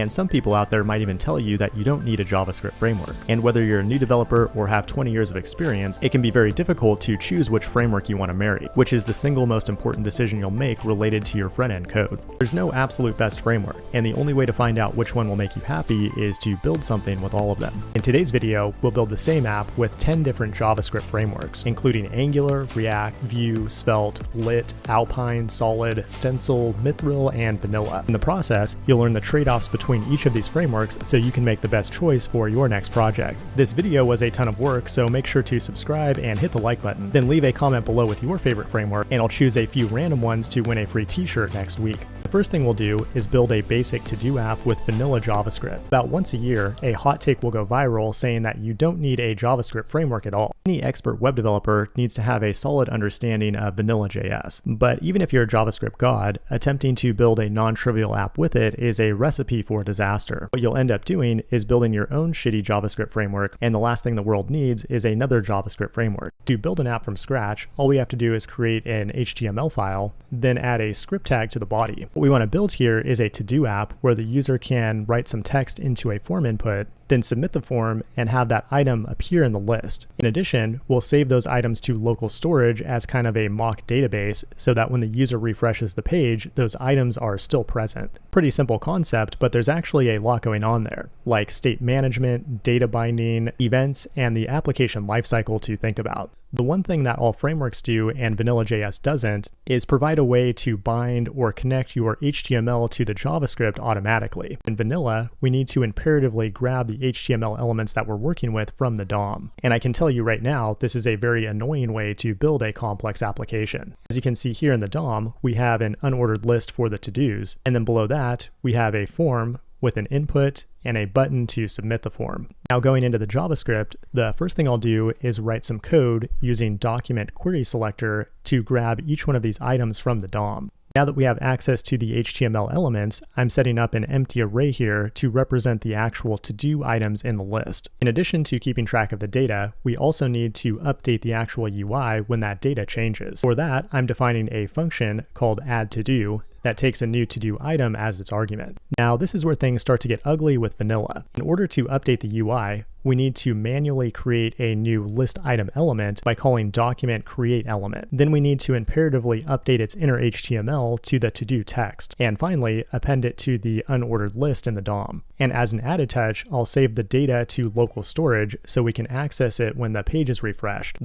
And some people out there might even tell you that you don't need a JavaScript framework. And whether you're a new developer or have 20 years of experience, it can be very difficult to choose which framework you want to marry, which is the single most important decision you'll make related to your front-end code. There's no absolute best framework, and the only way to find out which one will make you happy is to build something with all of them. In today's video, we'll build the same app with 10 different JavaScript frameworks, including Angular, React, Vue, Svelte, Lit, Alpine, Solid, Stencil, Mithril, and Vanilla. In the process, you'll learn the trade-offs between each of these frameworks so you can make the best choice for your next project. This video was a ton of work, so make sure to subscribe and hit the like button. Then leave a comment below with your favorite framework, and I'll choose a few random ones to win a free t-shirt next week. The first thing we'll do is build a basic to-do app with vanilla JavaScript. About once a year, a hot take will go viral saying that you don't need a JavaScript framework at all. Any expert web developer needs to have a solid understanding of vanilla.js. But even if you're a JavaScript god, attempting to build a non-trivial app with it is a recipe for disaster. What you'll end up doing is building your own shitty JavaScript framework, and the last thing the world needs is another JavaScript framework. To build an app from scratch, all we have to do is create an HTML file, then add a script tag to the body. What we want to build here is a to-do app where the user can write some text into a form input, then submit the form and have that item appear in the list. In addition, we'll save those items to local storage as kind of a mock database so that when the user refreshes the page, those items are still present. Pretty simple concept, but there's actually a lot going on there, like state management, data binding, events, and the application lifecycle to think about. The one thing that all frameworks do and vanilla.js doesn't is provide a way to bind or connect your HTML to the JavaScript automatically. In vanilla, we need to imperatively grab the HTML elements that we're working with from the DOM. And I can tell you right now, this is a very annoying way to build a complex application. As you can see here in the DOM, we have an unordered list for the to-dos, and then below that, we have a form with an input and a button to submit the form. Now going into the JavaScript, the first thing I'll do is write some code using document query selector to grab each one of these items from the DOM. Now that we have access to the HTML elements, I'm setting up an empty array here to represent the actual to-do items in the list. In addition to keeping track of the data, we also need to update the actual UI when that data changes. For that, I'm defining a function called addToDo that takes a new to-do item as its argument. Now, this is where things start to get ugly with vanilla. In order to update the UI, we need to manually create a new list item element by calling document create element. Then we need to imperatively update its inner HTML to the to-do text. And finally, append it to the unordered list in the DOM. And as an added touch, I'll save the data to local storage so we can access it when the page is refreshed.